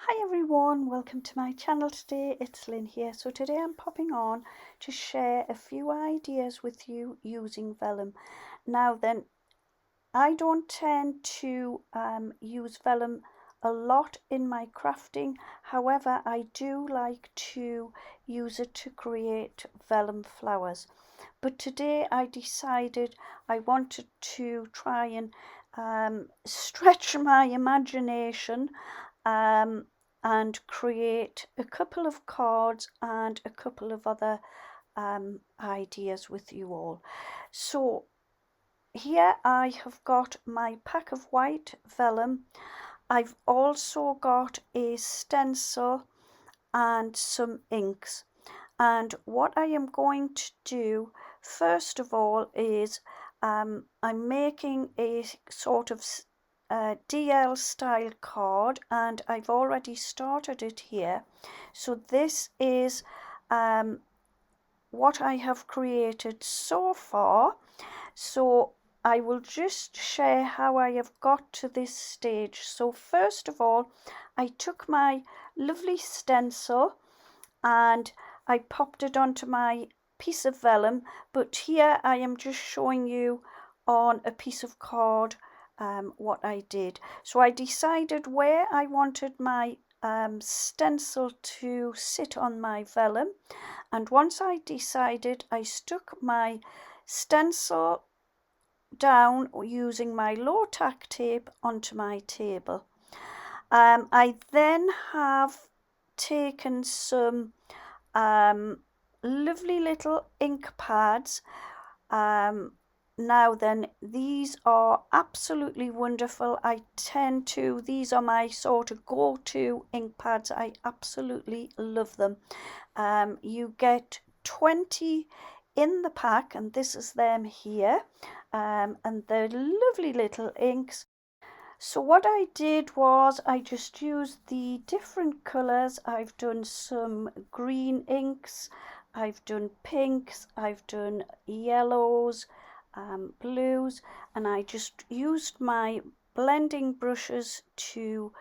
Hi everyone, welcome to my channel today. It's Lynn here. So today I'm popping on to share a few ideas with you using vellum. Now then, I don't tend to use vellum a lot in my crafting. However, I do like to use it to create vellum flowers. But today I decided I wanted to try and stretch my imagination um, and create a couple of cards and a couple of other ideas with you all. So here I have got my pack of white vellum. I've also got a stencil and some inks. And what I am going to do first of all is I'm making a sort of DL style card, and I've already started it here. So this is what I have created so far. So I will just share how I have got to this stage. So first of all, I took my lovely stencil and I popped it onto my piece of vellum, but here I am just showing you on a piece of card what I did. So I decided where I wanted my stencil to sit on my vellum, and once I decided, I stuck my stencil down using my low tack tape onto my table. I then have taken some lovely little ink pads. Now then, these are absolutely wonderful. These are my sort of go-to ink pads. I absolutely love them. You get 20 in the pack, and this is them here, and they're lovely little inks. So what I did was I just used the different colours. I've done some green inks, I've done pinks, I've done yellows, blues, and I just used my blending brushes to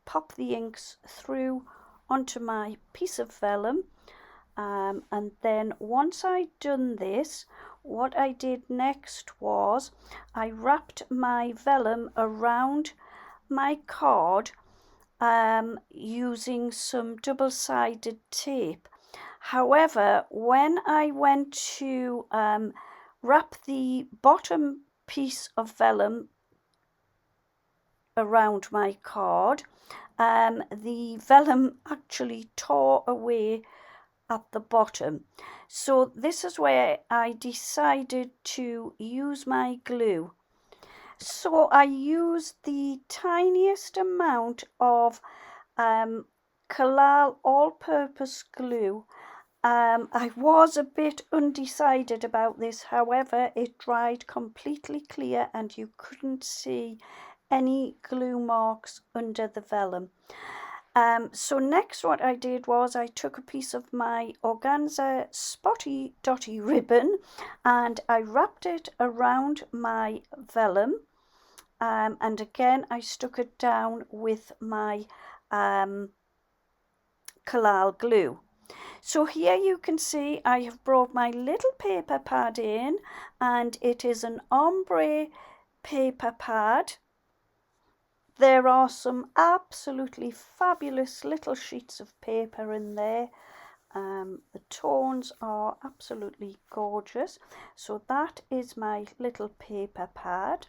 pop the inks through onto my piece of vellum. And then once I'd done this, what I did next was I wrapped my vellum around my card using some double-sided tape. However, when I went to wrap the bottom piece of vellum around my card, the vellum actually tore away at the bottom. So this is where I decided to use my glue. So I used the tiniest amount of Kalal all-purpose glue. I was a bit undecided about this, however it dried completely clear and you couldn't see any glue marks under the vellum. So next what I did was I took a piece of my organza spotty dotty ribbon and I wrapped it around my vellum, and again I stuck it down with my Kalal glue. So here you can see I have brought my little paper pad in, and it is an ombre paper pad. There are some absolutely fabulous little sheets of paper in there. The tones are absolutely gorgeous. So that is my little paper pad.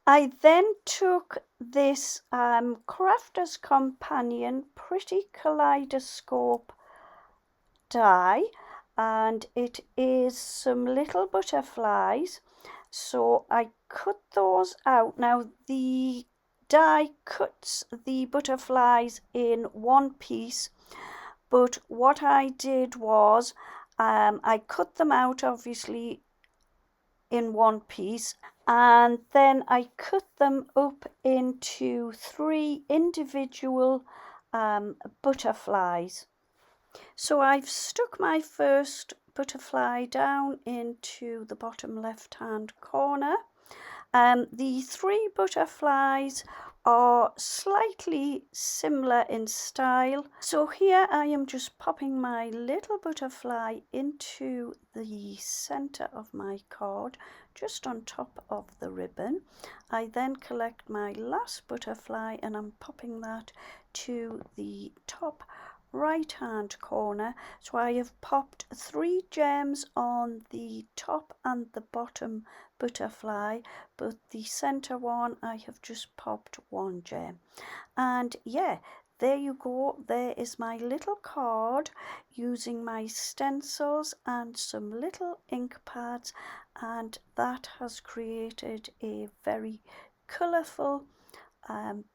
I then took this Crafter's Companion Pretty Kaleidoscope die, and it is some little butterflies. So I cut those out. Now the die cuts the butterflies in one piece, but what I did was I cut them out obviously in one piece, and then I cut them up into 3 individual butterflies. So I've stuck my first butterfly down into the bottom left hand corner. The 3 butterflies are slightly similar in style. So here I am just popping my little butterfly into the center of my card, just on top of the ribbon. I then collect my last butterfly and I'm popping that to the top right hand corner. So I have popped 3 gems on the top and the bottom butterfly, but the center one I have just popped 1 gem. And yeah, there you go, there is my little card using my stencils and some little ink pads, and that has created a very colourful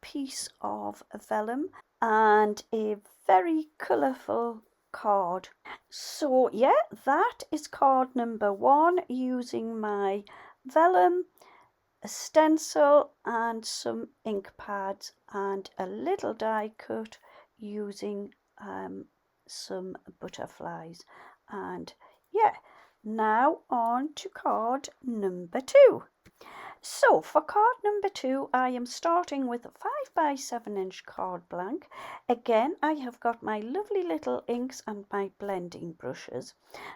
piece of vellum and a very colourful card. So yeah, that is card number 1 using my vellum, a stencil and some ink pads and a little die cut using some butterflies. And yeah, now on to card number 2. So for card number 2, I am starting with a 5x7" card blank. Again, I have got my lovely little inks and my blending brushes.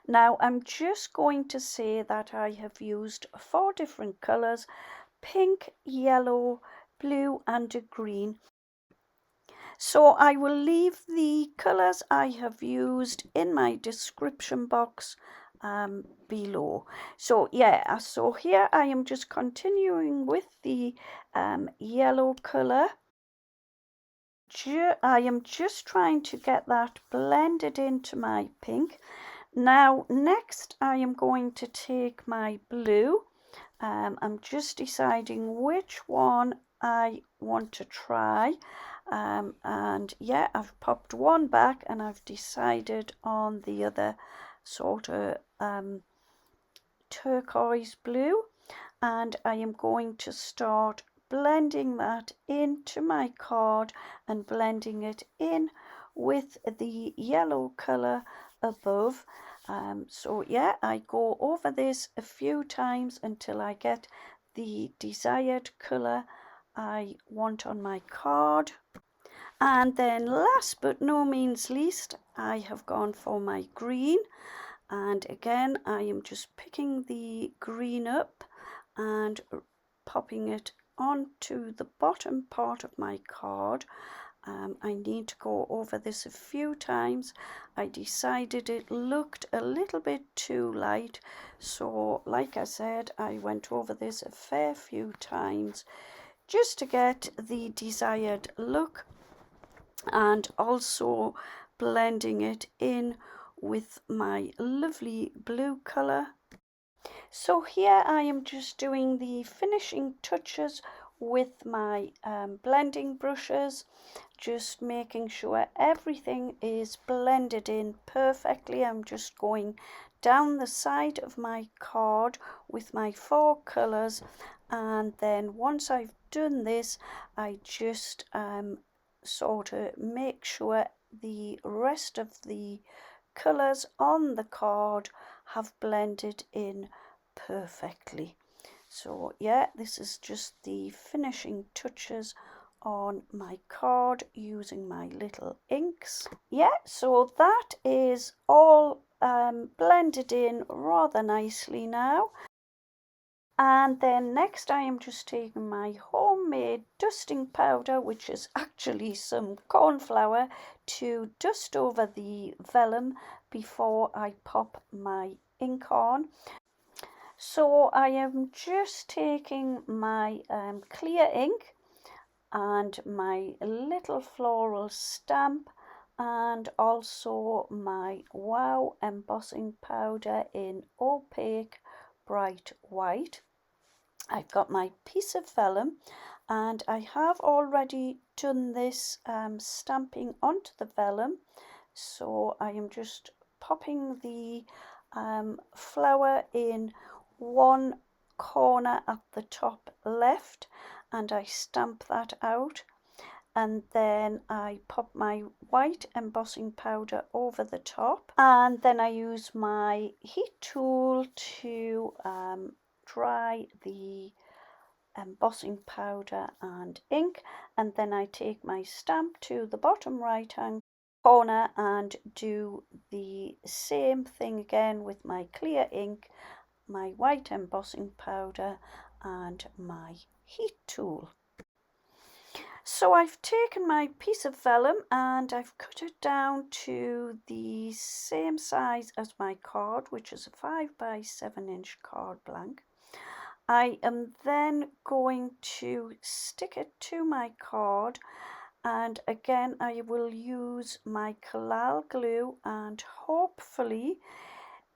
Now I'm just going to say that I have used 4 different colours: pink, yellow, blue and a green. So I will leave the colours I have used in my description box below. So yeah, so here I am just continuing with the yellow colour. I am just trying to get that blended into my pink. Now next I am going to take my blue. I'm just deciding which one I want to try, and yeah, I've popped one back and I've decided on the other sort of turquoise blue, and I am going to start blending that into my card and blending it in with the yellow colour above. So yeah, I go over this a few times until I get the desired colour I want on my card. And then last but no means least, I have gone for my green, and again I am just picking the green up and popping it onto the bottom part of my card. I need to go over this a few times. I decided it looked a little bit too light, so like I said, I went over this a fair few times just to get the desired look, and also blending it in with my lovely blue colour. So here I am just doing the finishing touches with my blending brushes, just making sure everything is blended in perfectly. I'm just going down the side of my card with my 4 colours, and then once I've done this, I just sort of make sure the rest of the colours on the card have blended in perfectly. So yeah, this is just the finishing touches on my card using my little inks. Yeah, so that is all blended in rather nicely now. And then next I am just taking my homemade dusting powder, which is actually some corn flour, to dust over the vellum before I pop my ink on. So I am just taking my clear ink and my little floral stamp, and also my Wow embossing powder in opaque bright white. I've got my piece of vellum, and I have already done this stamping onto the vellum. So I am just popping the flower in one corner at the top left, and I stamp that out, and then I pop my white embossing powder over the top, and then I use my heat tool to dry the embossing powder and ink, and then I take my stamp to the bottom right hand corner and do the same thing again with my clear ink, my white embossing powder and my heat tool. So I've taken my piece of vellum and I've cut it down to the same size as my card, which is a 5 by 7 inch card blank. I am then going to stick it to my card, and again I will use my collal glue and hopefully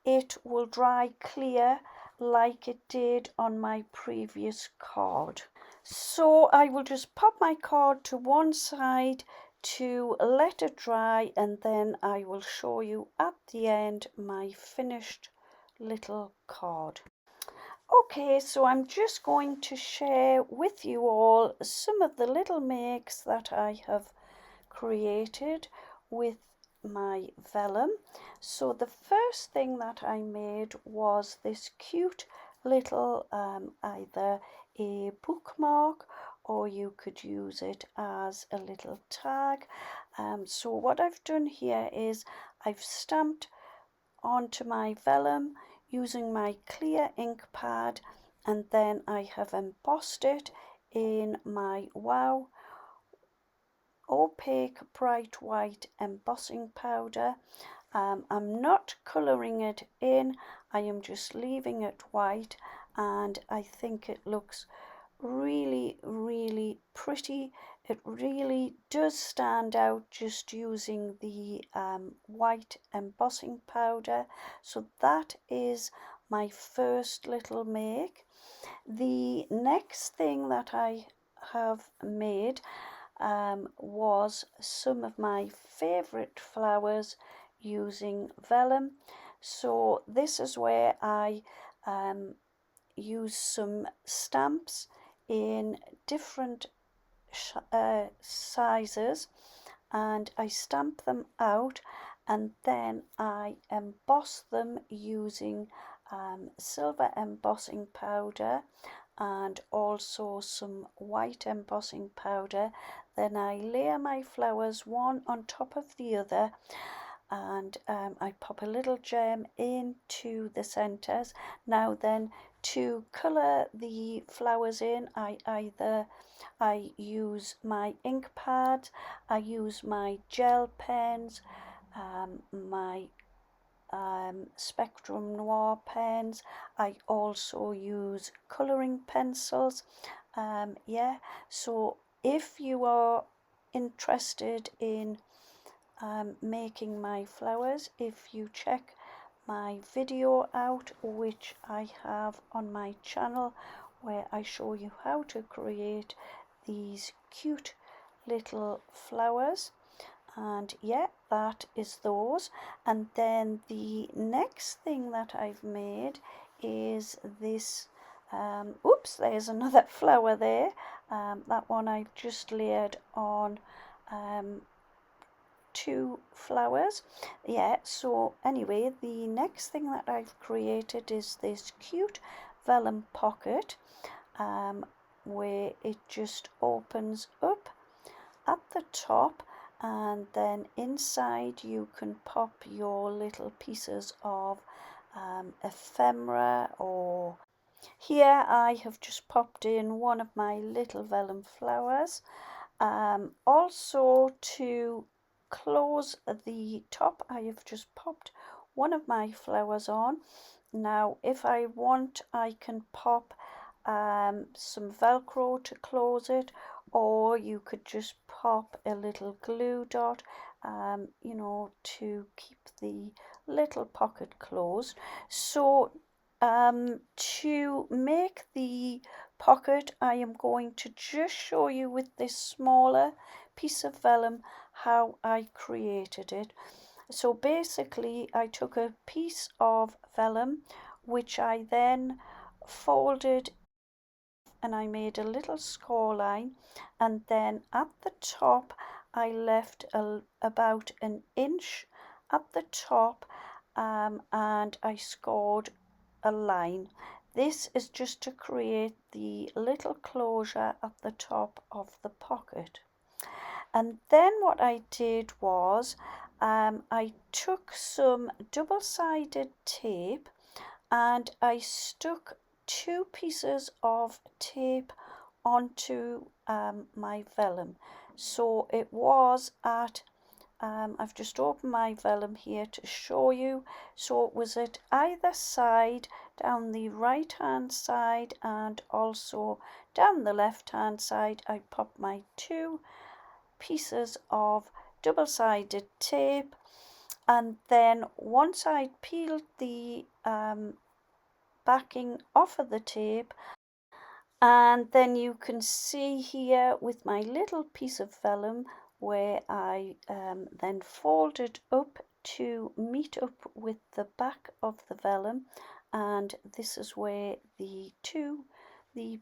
it will dry clear like it did on my previous card. So I will just pop my card to one side to let it dry, and then I will show you at the end my finished little card. Okay, so I'm just going to share with you all some of the little makes that I have created with my vellum. So the first thing that I made was this cute little either a bookmark or you could use it as a little tag. So what I've done here is I've stamped onto my vellum using my clear ink pad, and then I have embossed it in my Wow opaque bright white embossing powder. I'm not colouring it in, I am just leaving it white, and I think it looks really pretty. It really does stand out just using the white embossing powder. So that is my first little make. The next thing that I have made was some of my favourite flowers using vellum. So this is where I use some stamps in different sizes, and I stamp them out, and then I emboss them using silver embossing powder and also some white embossing powder. Then I layer my flowers one on top of the other, and I pop a little gem into the centres. Now then, to colour the flowers in, I use my ink pad, I use my gel pens, my Spectrum Noir pens. I also use colouring pencils. Yeah, so if you are interested in making my flowers, if you check my video out, which I have on my channel, where I show you how to create these cute little flowers, and yeah, that is those. And then the next thing that I've made is this oops, there's another flower there. That one I've just layered on two flowers. Yeah, so anyway, the next thing that I've created is this cute vellum pocket, where it just opens up at the top, and then inside you can pop your little pieces of ephemera, or here I have just popped in one of my little vellum flowers. Also, to close the top, I have just popped one of my flowers on. Now if I want, I can pop some velcro to close it, or you could just pop a little glue dot, you know, to keep the little pocket closed. So to make the pocket, I am going to just show you with this smaller piece of vellum how I created it. So basically I took a piece of vellum which I then folded, and I made a little score line, and then at the top I left about an inch at the top, and I scored a line. this is just to create the little closure at the top of the pocket. And then what I did was I took some double-sided tape and I stuck 2 pieces of tape onto my vellum. So it was at I've just opened my vellum here to show you. So it was at either side, down the right hand side and also down the left hand side. I popped my 2 pieces of double-sided tape, and then once I'd peeled the backing off of the tape, and then you can see here with my little piece of vellum where I then folded up to meet up with the back of the vellum, and this is where the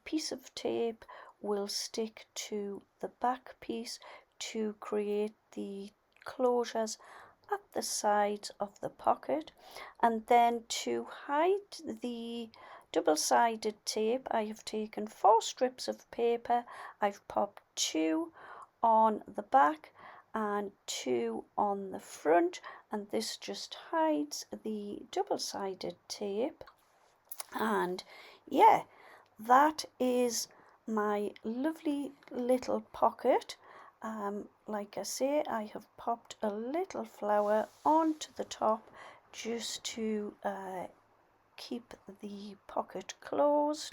piece of tape will stick to the back piece to create the closures at the sides of the pocket. And then to hide the double-sided tape, I have taken 4 strips of paper. I've popped 2 on the back and 2 on the front, and this just hides the double-sided tape. And yeah, that is my lovely little pocket. Like I say, I have popped a little flower onto the top just to keep the pocket closed.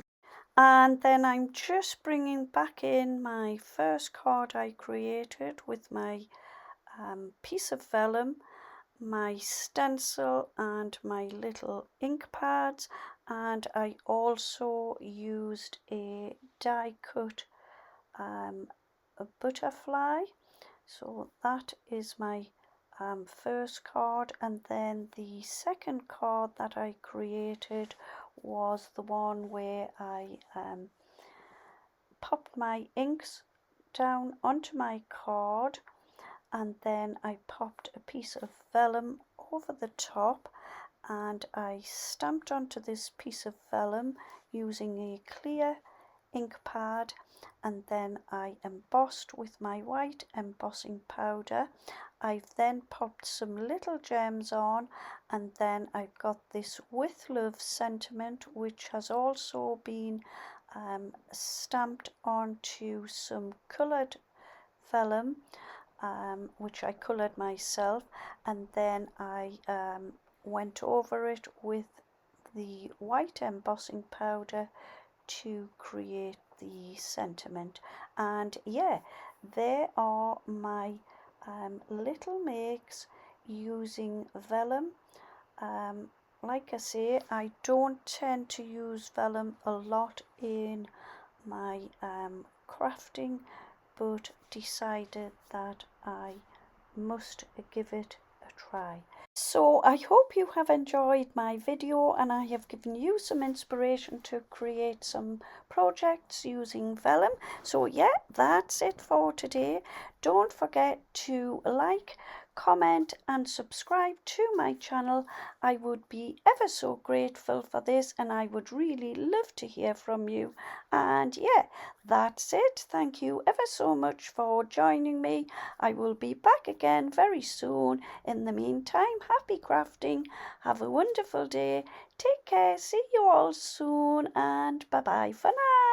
And then I'm just bringing back in my first card I created with my piece of vellum, my stencil and my little ink pads, and I also used a die cut a butterfly. So that is my first card, and then the second card that I created was the one where I popped my inks down onto my card, and then I popped a piece of vellum over the top, and I stamped onto this piece of vellum using a clear ink pad, and then I embossed with my white embossing powder. I've then popped some little gems on, and then I've got this with love sentiment, which has also been stamped onto some coloured vellum, which I coloured myself, and then I went over it with the white embossing powder to create the sentiment. And yeah, there are my little makes using vellum. Like I say, I don't tend to use vellum a lot in my crafting, but decided that I must give it a try. So I hope you have enjoyed my video and I have given you some inspiration to create some projects using vellum. So yeah, that's it for today. Don't forget to like, comment and subscribe to my channel. I would be ever so grateful for this, and I would really love to hear from you. And yeah, that's it. Thank you ever so much for joining me. I will be back again very soon. In the meantime, happy crafting. Have a wonderful day. Take care. See you all soon, and bye bye for now.